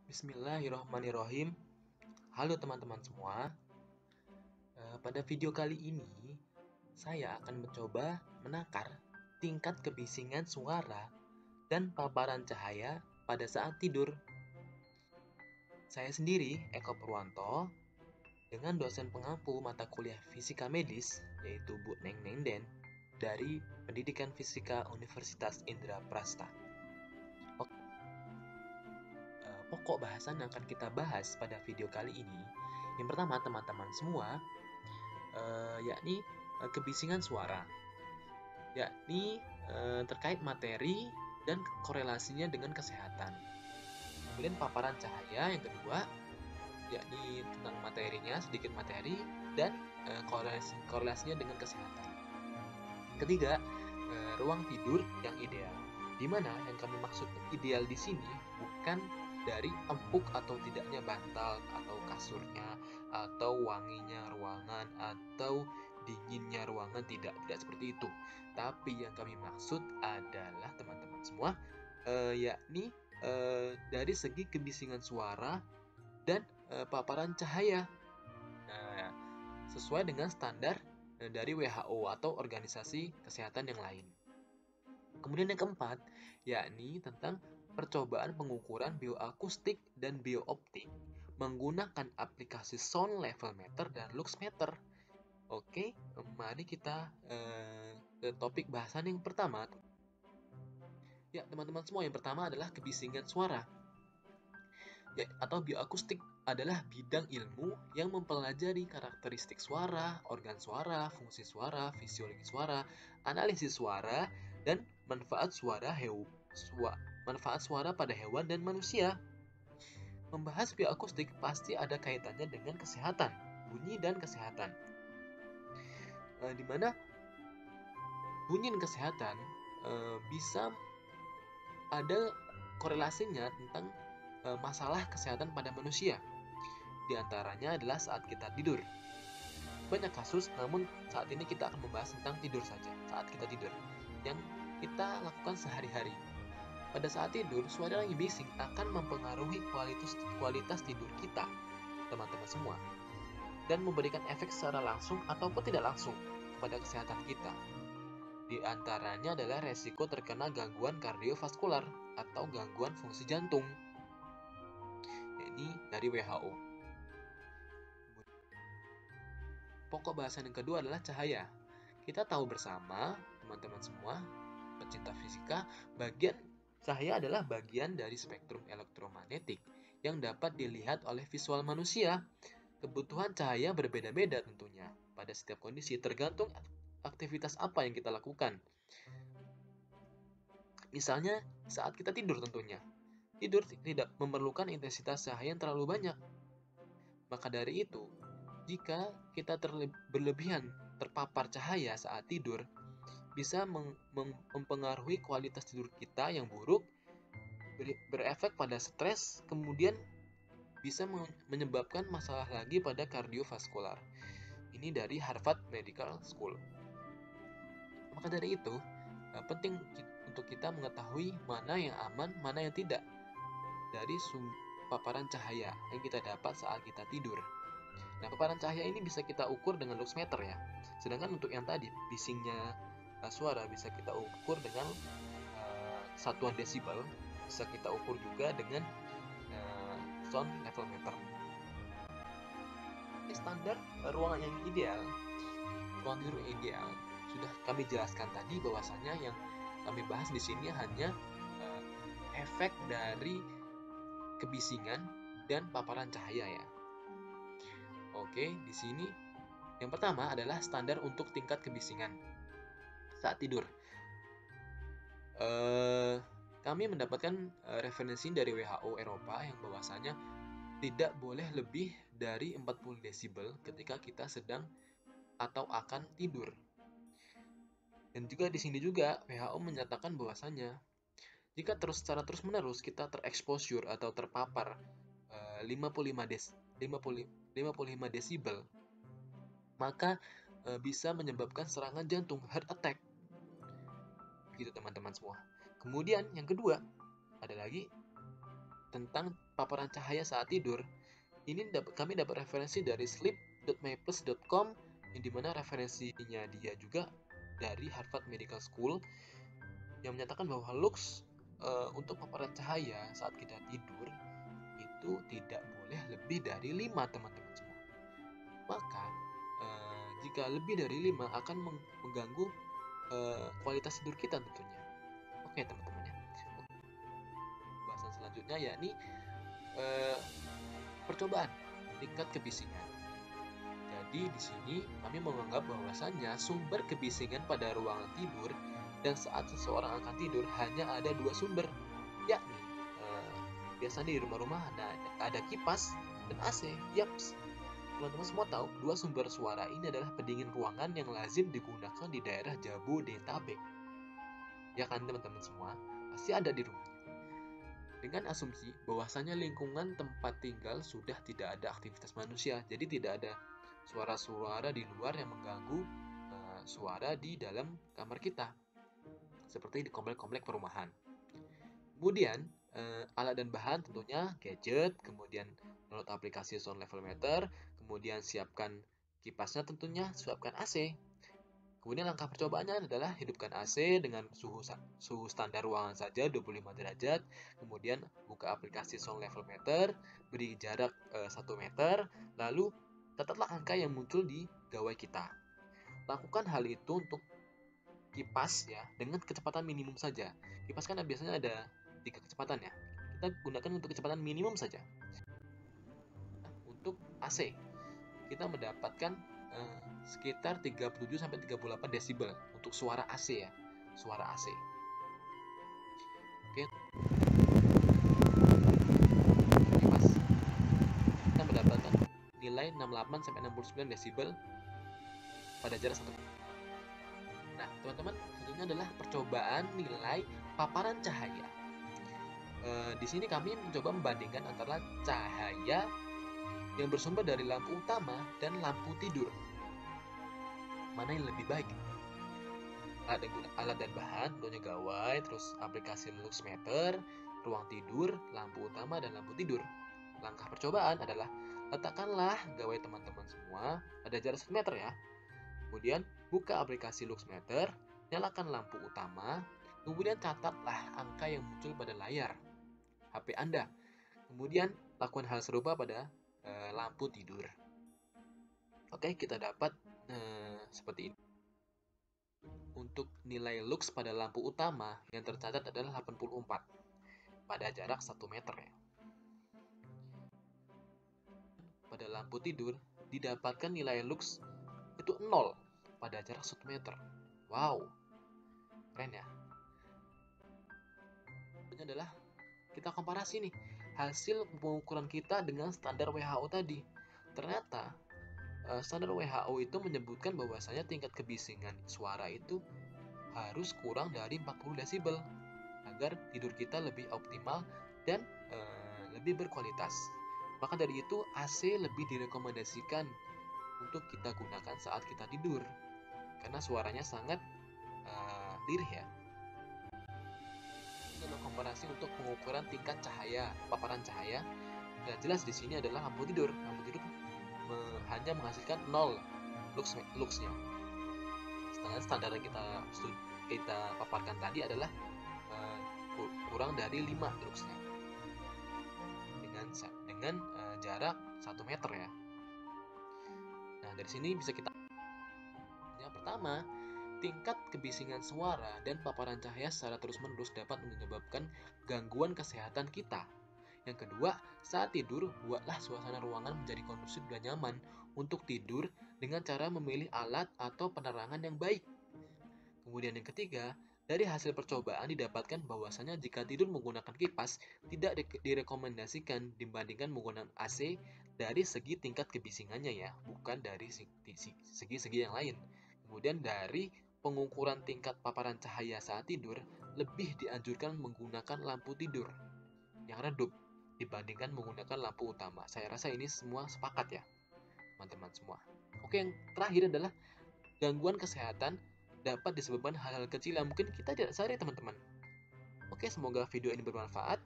Bismillahirrahmanirrahim. Halo teman-teman semua. Pada video kali ini, saya akan mencoba menakar tingkat kebisingan suara dan paparan cahaya pada saat tidur. Saya sendiri, Eko Purwanto, dengan dosen pengampu mata kuliah Fisika Medis, yaitu Bu Neng Nengden, dari Pendidikan Fisika Universitas Indraprasta. Pokok bahasan yang akan kita bahas pada video kali ini, yang pertama teman-teman semua, yakni kebisingan suara, yakni terkait materi dan korelasinya dengan kesehatan. Kemudian paparan cahaya yang kedua, yakni tentang materinya, sedikit materi, dan korelasinya dengan kesehatan. Ketiga, ruang tidur yang ideal. Di mana yang kami maksud ideal di sini bukan dari empuk atau tidaknya bantal atau kasurnya, atau wanginya ruangan, atau dinginnya ruangan, tidak seperti itu. Tapi yang kami maksud adalah teman-teman semua, yakni dari segi kebisingan suara dan paparan cahaya. Nah, sesuai dengan standar dari WHO atau organisasi kesehatan yang lain. Kemudian yang keempat, yakni tentang percobaan pengukuran bioakustik dan biooptik menggunakan aplikasi sound level meter dan lux meter. Oke, mari kita ke topik bahasan yang pertama. Ya, teman-teman semua, yang pertama adalah kebisingan suara. Ya, atau bioakustik adalah bidang ilmu yang mempelajari karakteristik suara, organ suara, fungsi suara, fisiologi suara, analisis suara, dan manfaat suara pada hewan dan manusia. Membahas bioakustik pasti ada kaitannya dengan kesehatan, bunyi dan kesehatan. Di mana bunyi dan kesehatan bisa ada korelasinya tentang masalah kesehatan pada manusia. Di antaranya adalah saat kita tidur. Banyak kasus, namun saat ini kita akan membahas tentang tidur saja. Saat kita tidur, yang kita lakukan sehari-hari. Pada saat tidur, suara yang bising akan mempengaruhi kualitas tidur kita, teman-teman semua, dan memberikan efek secara langsung ataupun tidak langsung kepada kesehatan kita. Di antaranya adalah resiko terkena gangguan kardiovaskular atau gangguan fungsi jantung. Ini dari WHO. Pokok bahasan yang kedua adalah cahaya. Kita tahu bersama, teman-teman semua, pecinta fisika, cahaya adalah bagian dari spektrum elektromagnetik yang dapat dilihat oleh visual manusia. Kebutuhan cahaya berbeda-beda tentunya pada setiap kondisi, tergantung aktivitas apa yang kita lakukan. Misalnya saat kita tidur tentunya. Tidur tidak memerlukan intensitas cahaya yang terlalu banyak. Maka dari itu, jika kita berlebihan terpapar cahaya saat tidur, bisa mempengaruhi kualitas tidur kita yang buruk, berefek pada stres, kemudian bisa menyebabkan masalah lagi pada kardiovaskular. Ini dari Harvard Medical School. Maka dari itu, penting untuk kita mengetahui mana yang aman, mana yang tidak dari paparan cahaya yang kita dapat saat kita tidur. Nah, paparan cahaya ini bisa kita ukur dengan lux meter ya. Sedangkan untuk yang tadi, bisingnya suara bisa kita ukur dengan satuan desibel, bisa kita ukur juga dengan sound level meter. Ini standar ruangan yang ideal, ruang tidur yang ideal. Sudah kami jelaskan tadi bahwasanya yang kami bahas di sini hanya efek dari kebisingan dan paparan cahaya ya. Oke, di sini yang pertama adalah standar untuk tingkat kebisingan saat tidur. Kami mendapatkan referensi dari WHO Eropa yang bahwasanya tidak boleh lebih dari 40 desibel ketika kita sedang atau akan tidur. Dan juga di sini juga WHO menyatakan bahwasanya jika secara terus-menerus kita tereksposur atau terpapar 55 desibel, maka bisa menyebabkan serangan jantung, heart attack. Begitu teman-teman semua. Kemudian yang kedua ada lagi tentang paparan cahaya saat tidur, ini kami dapat referensi dari sleep.myplus.com, yang dimana referensinya dia juga dari Harvard Medical School, yang menyatakan bahwa lux untuk paparan cahaya saat kita tidur itu tidak boleh lebih dari 5, teman-teman semua. Maka jika lebih dari 5 akan mengganggu kualitas tidur kita tentunya. Oke, teman-teman ya. Bahasan selanjutnya yakni percobaan tingkat kebisingan. Jadi di sini kami menganggap bahwasannya sumber kebisingan pada ruangan tidur dan saat seseorang akan tidur hanya ada 2 sumber, yakni biasanya di rumah-rumah ada kipas dan AC. Yaps, teman-teman semua tahu 2 sumber suara ini adalah pendingin ruangan yang lazim digunakan di daerah Jabodetabek. Ya kan teman-teman semua, pasti ada di rumahnya. Dengan asumsi bahwasanya lingkungan tempat tinggal sudah tidak ada aktivitas manusia, jadi tidak ada suara-suara di luar yang mengganggu suara di dalam kamar kita, seperti di komplek-komplek perumahan. Kemudian alat dan bahan tentunya gadget, kemudian download aplikasi sound level meter, kemudian siapkan kipasnya tentunya, siapkan AC. Kemudian langkah percobaannya adalah hidupkan AC dengan suhu standar ruangan saja 25 derajat. Kemudian buka aplikasi sound level meter, beri jarak 1 meter, lalu catatlah angka yang muncul di gawai kita. Lakukan hal itu untuk kipas ya dengan kecepatan minimum saja. Kipas kan biasanya ada 3 kecepatan ya. Kita gunakan untuk kecepatan minimum saja. Untuk AC, kita mendapatkan sekitar 37-38 desibel untuk suara AC ya, suara AC. Oke, kipas kita mendapatkan nilai 68-69 desibel pada jarak 1. Nah, teman-teman, tentunya adalah percobaan nilai paparan cahaya. Di sini kami mencoba membandingkan antara cahaya yang bersumber dari lampu utama dan lampu tidur. Mana yang lebih baik? Alat dan bahan, tentunya gawai, terus aplikasi LuxMeter, ruang tidur, lampu utama, dan lampu tidur. Langkah percobaan adalah letakkanlah gawai teman-teman semua pada jarak 1 meter ya. Kemudian buka aplikasi LuxMeter, nyalakan lampu utama, kemudian catatlah angka yang muncul pada layar HP Anda. Kemudian lakukan hal serupa pada lampu tidur. Oke, kita dapat seperti ini. Untuk nilai lux pada lampu utama yang tercatat adalah 84 pada jarak 1 meter ya. Pada lampu tidur didapatkan nilai lux itu 0 pada jarak 1 meter. Wow, keren ya. Ini adalah kita komparasi nih hasil pengukuran kita dengan standar WHO tadi. Ternyata standar WHO itu menyebutkan bahwasanya tingkat kebisingan suara itu harus kurang dari 40 desibel agar tidur kita lebih optimal dan lebih berkualitas. Maka dari itu AC lebih direkomendasikan untuk kita gunakan saat kita tidur karena suaranya sangat lirih ya. Ini komparasi untuk pengukuran tingkat cahaya, paparan cahaya. Yang jelas di sini adalah lampu tidur. Lampu tidur hanya menghasilkan 0 luxnya. Sedangkan standar yang kita paparkan tadi adalah kurang dari 5 luxnya dengan jarak 1 meter ya. Nah, dari sini bisa kita yang pertama, tingkat kebisingan suara dan paparan cahaya secara terus-menerus dapat menyebabkan gangguan kesehatan kita. Yang kedua, saat tidur, buatlah suasana ruangan menjadi kondusif dan nyaman untuk tidur dengan cara memilih alat atau penerangan yang baik. Kemudian yang ketiga, dari hasil percobaan didapatkan bahwasanya jika tidur menggunakan kipas tidak direkomendasikan dibandingkan menggunakan AC dari segi tingkat kebisingannya ya, bukan dari segi-segi yang lain. Kemudian dari pengukuran tingkat paparan cahaya saat tidur, lebih dianjurkan menggunakan lampu tidur yang redup dibandingkan menggunakan lampu utama. Saya rasa ini semua sepakat ya, teman-teman semua. Oke, yang terakhir adalah gangguan kesehatan dapat disebabkan hal-hal kecil yang mungkin kita tidak sadari, teman-teman. Oke, semoga video ini bermanfaat.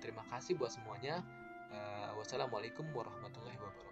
Terima kasih buat semuanya. Wassalamualaikum warahmatullahi wabarakatuh.